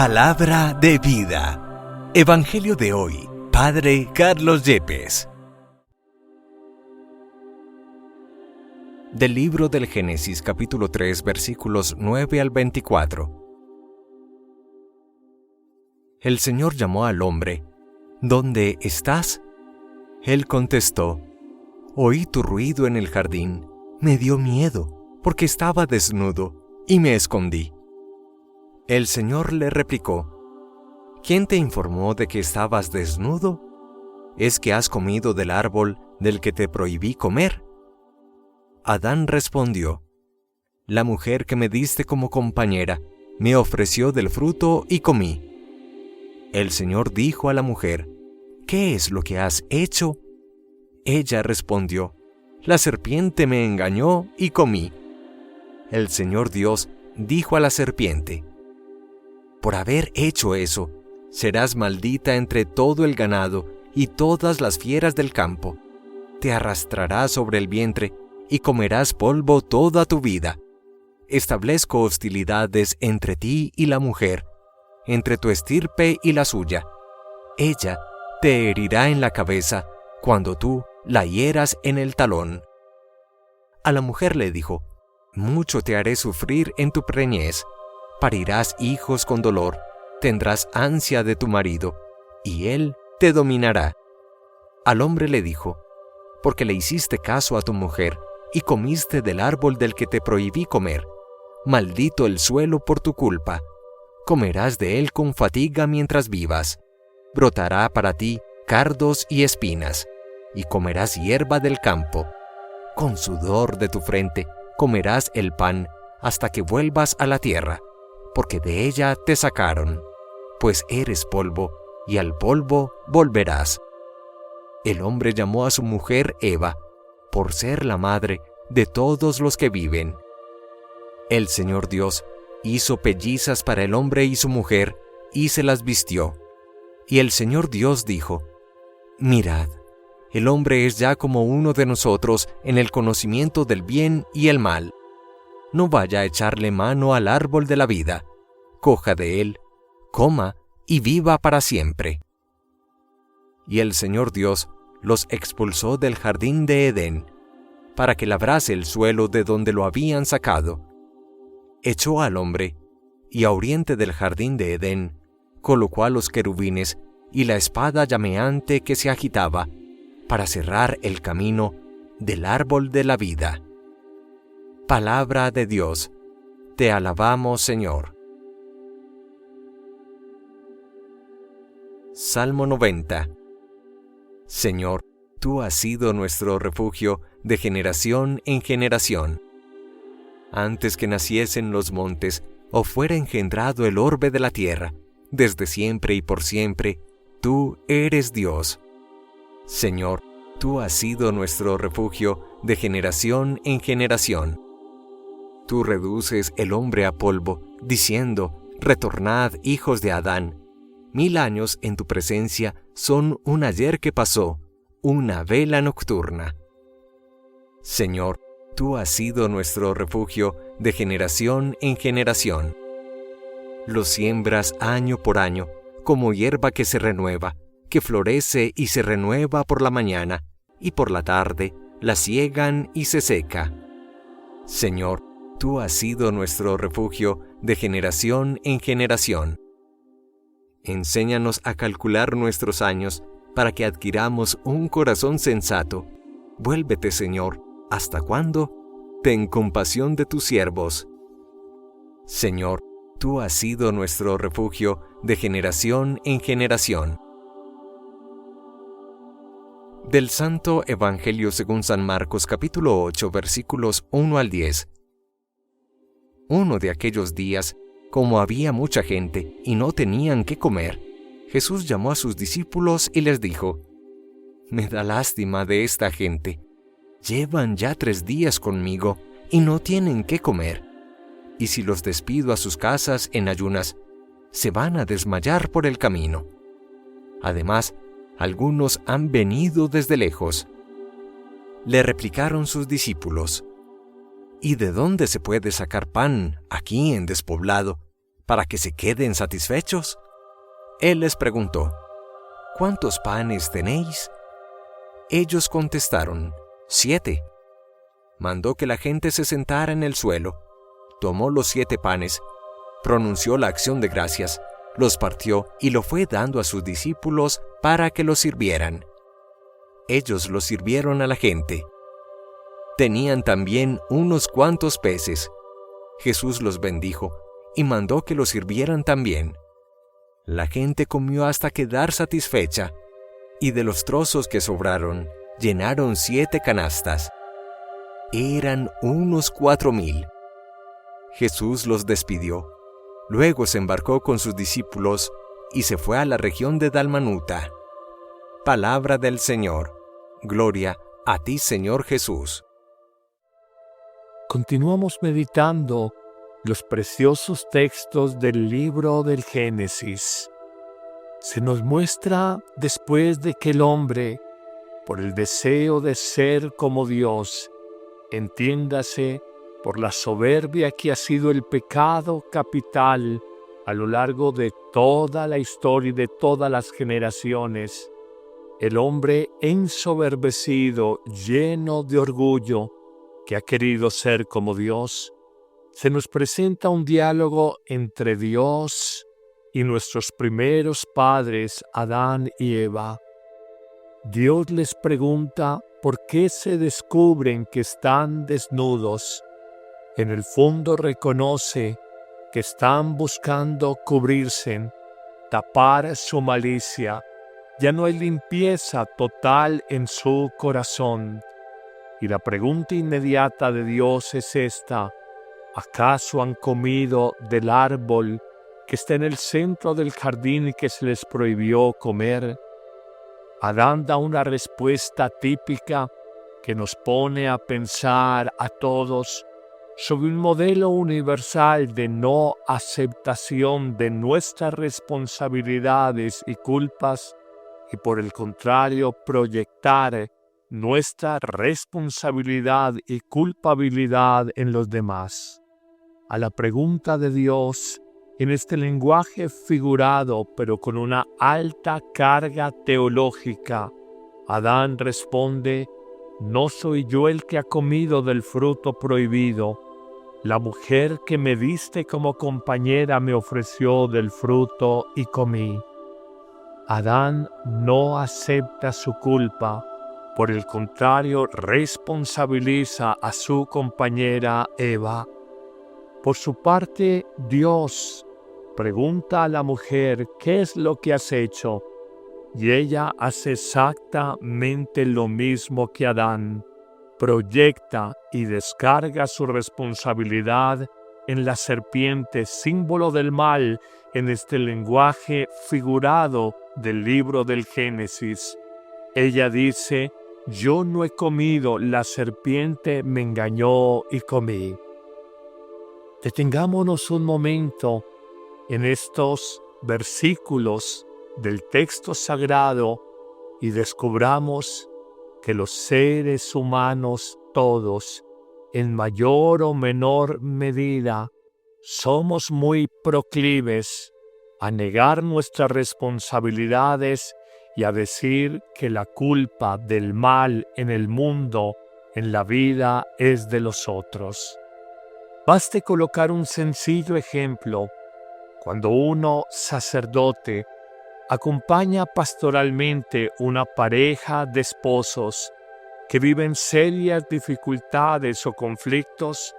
Palabra de vida. Evangelio de hoy. Padre Carlos Yepes. Del libro del Génesis, capítulo 3, versículos 9 al 24. El Señor llamó al hombre. ¿Dónde estás? Él contestó: oí tu ruido en el jardín. Me dio miedo, porque estaba desnudo, y me escondí. El Señor le replicó: ¿quién te informó de que estabas desnudo? ¿Es que has comido del árbol del que te prohibí comer? Adán respondió: la mujer que me diste como compañera me ofreció del fruto y comí. El Señor dijo a la mujer: ¿qué es lo que has hecho? Ella respondió: la serpiente me engañó y comí. El Señor Dios dijo a la serpiente: por haber hecho eso, serás maldita entre todo el ganado y todas las fieras del campo. Te arrastrarás sobre el vientre y comerás polvo toda tu vida. Establezco hostilidades entre ti y la mujer, entre tu estirpe y la suya. Ella te herirá en la cabeza, cuando tú la hieras en el talón. A la mujer le dijo: mucho te haré sufrir en tu preñez. Parirás hijos con dolor, tendrás ansia de tu marido, y él te dominará. Al hombre le dijo: porque le hiciste caso a tu mujer, y comiste del árbol del que te prohibí comer. Maldito el suelo por tu culpa. Comerás de él con fatiga mientras vivas. Brotará para ti cardos y espinas, y comerás hierba del campo. Con sudor de tu frente comerás el pan, hasta que vuelvas a la tierra, porque de ella te sacaron, pues eres polvo, y al polvo volverás. El hombre llamó a su mujer Eva, por ser la madre de todos los que viven. El Señor Dios hizo pellizas para el hombre y su mujer, y se las vistió. Y el Señor Dios dijo: mirad, el hombre es ya como uno de nosotros en el conocimiento del bien y el mal. No vaya a echarle mano al árbol de la vida. Coja de él, coma y viva para siempre. Y el Señor Dios los expulsó del jardín de Edén, para que labrase el suelo de donde lo habían sacado. Echó al hombre, y a oriente del jardín de Edén colocó a los querubines y la espada llameante que se agitaba, para cerrar el camino del árbol de la vida. Palabra de Dios. Te alabamos, Señor. Salmo 90. Señor, tú has sido nuestro refugio de generación en generación. Antes que naciesen los montes, o fuera engendrado el orbe de la tierra, desde siempre y por siempre, tú eres Dios. Señor, tú has sido nuestro refugio de generación en generación. Tú reduces el hombre a polvo, diciendo: retornad, hijos de Adán. 1000 años en tu presencia son un ayer que pasó, una vela nocturna. Señor, tú has sido nuestro refugio de generación en generación. Lo siembras año por año, como hierba que se renueva, que florece y se renueva por la mañana, y por la tarde la siegan y se seca. Señor, tú has sido nuestro refugio de generación en generación. Enséñanos a calcular nuestros años, para que adquiramos un corazón sensato. Vuélvete, Señor, ¿hasta cuándo? Ten compasión de tus siervos. Señor, tú has sido nuestro refugio de generación en generación. Del Santo Evangelio según San Marcos, capítulo 8, versículos 1 al 10. Uno de aquellos días, como había mucha gente y no tenían qué comer, Jesús llamó a sus discípulos y les dijo: me da lástima de esta gente. Llevan ya 3 días conmigo y no tienen qué comer. Y si los despido a sus casas en ayunas, se van a desmayar por el camino. Además, algunos han venido desde lejos. Le replicaron sus discípulos: ¿y de dónde se puede sacar pan aquí en despoblado para que se queden satisfechos? Él les preguntó, ¿cuántos panes tenéis? Ellos contestaron, 7. Mandó que la gente se sentara en el suelo, tomó los 7 panes, pronunció la acción de gracias, los partió y lo fue dando a sus discípulos para que los sirvieran. Ellos los sirvieron a la gente. Tenían también unos cuantos peces. Jesús los bendijo y mandó que los sirvieran también. La gente comió hasta quedar satisfecha, y de los trozos que sobraron, llenaron 7 canastas. Eran unos 4,000. Jesús los despidió. Luego se embarcó con sus discípulos y se fue a la región de Dalmanuta. Palabra del Señor. Gloria a ti, Señor Jesús. Continuamos meditando los preciosos textos del libro del Génesis. Se nos muestra después de que el hombre, por el deseo de ser como Dios, entiéndase por la soberbia que ha sido el pecado capital a lo largo de toda la historia y de todas las generaciones, el hombre ensoberbecido, lleno de orgullo, que ha querido ser como Dios, se nos presenta un diálogo entre Dios y nuestros primeros padres, Adán y Eva. Dios les pregunta por qué se descubren que están desnudos. En el fondo reconoce que están buscando cubrirse, tapar su malicia. Ya no hay limpieza total en su corazón. Y la pregunta inmediata de Dios es esta: ¿acaso han comido del árbol que está en el centro del jardín y que se les prohibió comer? Adán da una respuesta típica que nos pone a pensar a todos sobre un modelo universal de no aceptación de nuestras responsabilidades y culpas, y por el contrario proyectar nuestra responsabilidad y culpabilidad en los demás. A la pregunta de Dios, en este lenguaje figurado pero con una alta carga teológica, Adán responde: no soy yo el que ha comido del fruto prohibido. La mujer que me diste como compañera me ofreció del fruto y comí. Adán no acepta su culpa. Por el contrario, responsabiliza a su compañera Eva. Por su parte, Dios pregunta a la mujer: ¿qué es lo que has hecho? Y ella hace exactamente lo mismo que Adán. Proyecta y descarga su responsabilidad en la serpiente, símbolo del mal, en este lenguaje figurado del libro del Génesis. Ella dice: yo no he comido, la serpiente me engañó y comí. Detengámonos un momento en estos versículos del texto sagrado y descubramos que los seres humanos todos, en mayor o menor medida, somos muy proclives a negar nuestras responsabilidades y a decir que la culpa del mal en el mundo, en la vida, es de los otros. Baste colocar un sencillo ejemplo. Cuando uno, sacerdote, acompaña pastoralmente una pareja de esposos que viven serias dificultades o conflictos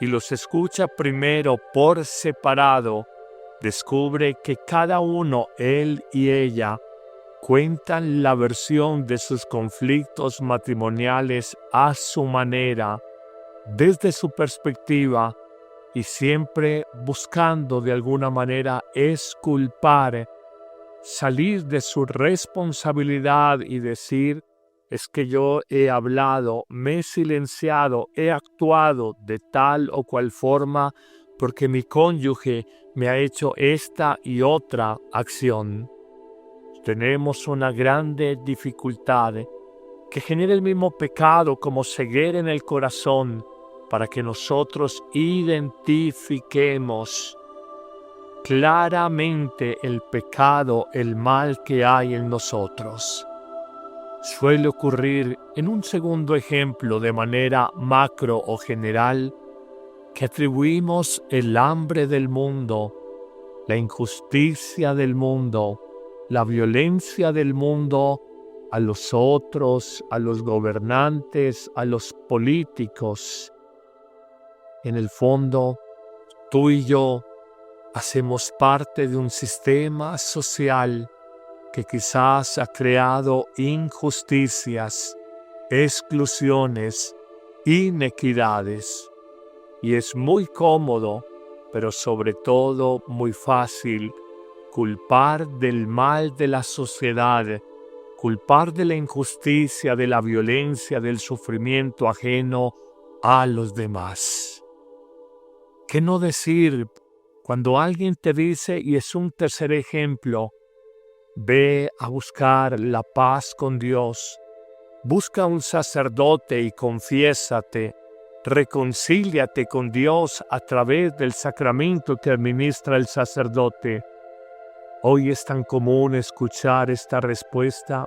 y los escucha primero por separado, descubre que cada uno, él y ella, cuentan la versión de sus conflictos matrimoniales a su manera, desde su perspectiva, y siempre buscando de alguna manera exculpar, salir de su responsabilidad y decir: es que yo he hablado, me he silenciado, he actuado de tal o cual forma porque mi cónyuge me ha hecho esta y otra acción. Tenemos una grande dificultad que genera el mismo pecado como ceguera en el corazón para que nosotros identifiquemos claramente el pecado, el mal que hay en nosotros. Suele ocurrir en un segundo ejemplo de manera macro o general que atribuimos el hambre del mundo, la injusticia del mundo, la violencia del mundo a los otros, a los gobernantes, a los políticos. En el fondo, tú y yo hacemos parte de un sistema social que quizás ha creado injusticias, exclusiones, inequidades. Y es muy cómodo, pero sobre todo muy fácil, culpar del mal de la sociedad, culpar de la injusticia, de la violencia, del sufrimiento ajeno a los demás. ¿Qué no decir cuando alguien te dice, y es un tercer ejemplo, ve a buscar la paz con Dios, busca un sacerdote y confiésate, reconcíliate con Dios a través del sacramento que administra el sacerdote? Hoy es tan común escuchar esta respuesta: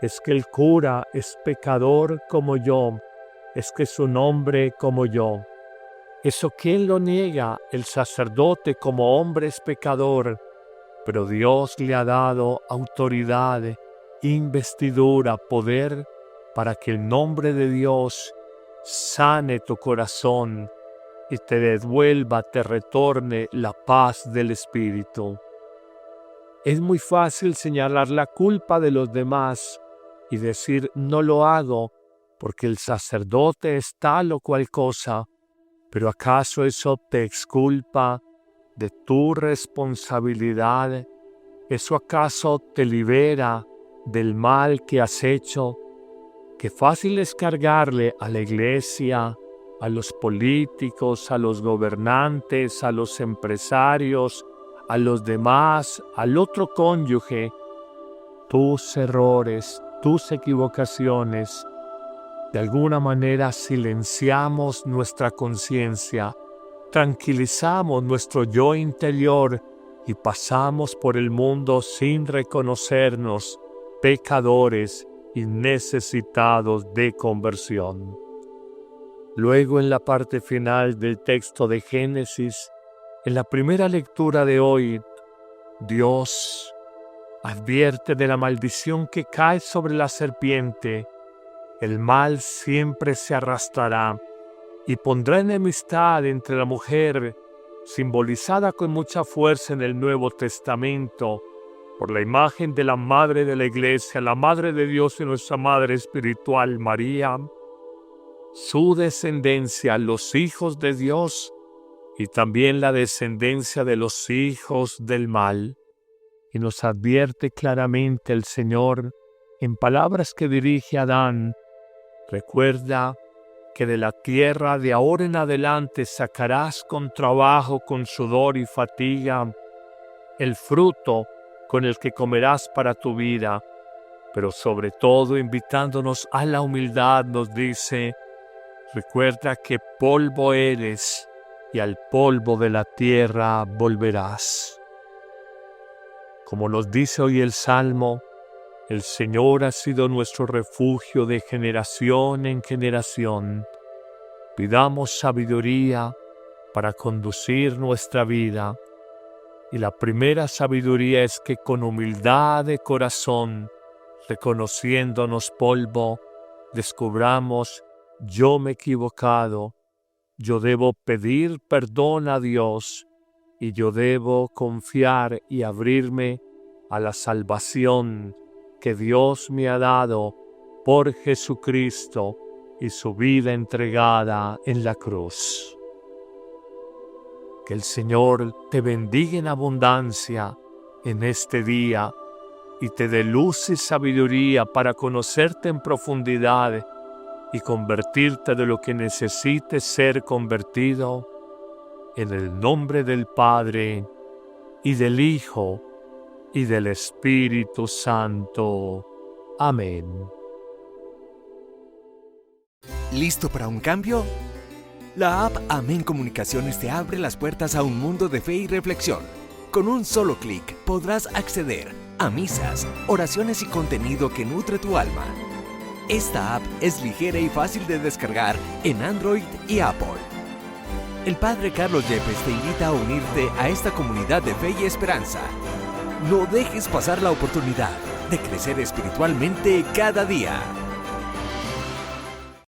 es que el cura es pecador como yo, es que es un hombre como yo. ¿Eso quién lo niega? El sacerdote como hombre es pecador, pero Dios le ha dado autoridad, investidura, poder para que el nombre de Dios sane tu corazón y te devuelva, te retorne la paz del Espíritu. Es muy fácil señalar la culpa de los demás y decir no lo hago porque el sacerdote es tal o cual cosa, pero ¿acaso eso te exculpa de tu responsabilidad? ¿Eso acaso te libera del mal que has hecho? Qué fácil es cargarle a la iglesia, a los políticos, a los gobernantes, a los empresarios, a los demás, al otro cónyuge, tus errores, tus equivocaciones. De alguna manera silenciamos nuestra conciencia, tranquilizamos nuestro yo interior y pasamos por el mundo sin reconocernos pecadores y necesitados de conversión. Luego, en la parte final del texto de Génesis, en la primera lectura de hoy, Dios advierte de la maldición que cae sobre la serpiente. El mal siempre se arrastrará y pondrá enemistad entre la mujer, simbolizada con mucha fuerza en el Nuevo Testamento por la imagen de la Madre de la Iglesia, la Madre de Dios y nuestra Madre espiritual María, su descendencia, los hijos de Dios, y también la descendencia de los hijos del mal. Y nos advierte claramente el Señor en palabras que dirige a Adán: recuerda que de la tierra de ahora en adelante sacarás con trabajo, con sudor y fatiga, el fruto con el que comerás para tu vida. Pero sobre todo, invitándonos a la humildad, nos dice: recuerda que polvo eres y al polvo de la tierra volverás. Como nos dice hoy el Salmo, el Señor ha sido nuestro refugio de generación en generación. Pidamos sabiduría para conducir nuestra vida. Y la primera sabiduría es que con humildad de corazón, reconociéndonos polvo, descubramos: yo me he equivocado, yo debo pedir perdón a Dios y yo debo confiar y abrirme a la salvación que Dios me ha dado por Jesucristo y su vida entregada en la cruz. Que el Señor te bendiga en abundancia en este día y te dé luz y sabiduría para conocerte en profundidad y convertirte de lo que necesites ser convertido, en el nombre del Padre, y del Hijo, y del Espíritu Santo. Amén. ¿Listo para un cambio? La app Amén Comunicaciones te abre las puertas a un mundo de fe y reflexión. Con un solo clic podrás acceder a misas, oraciones y contenido que nutre tu alma. Esta app es ligera y fácil de descargar en Android y Apple. El Padre Carlos Yepes te invita a unirte a esta comunidad de fe y esperanza. No dejes pasar la oportunidad de crecer espiritualmente cada día.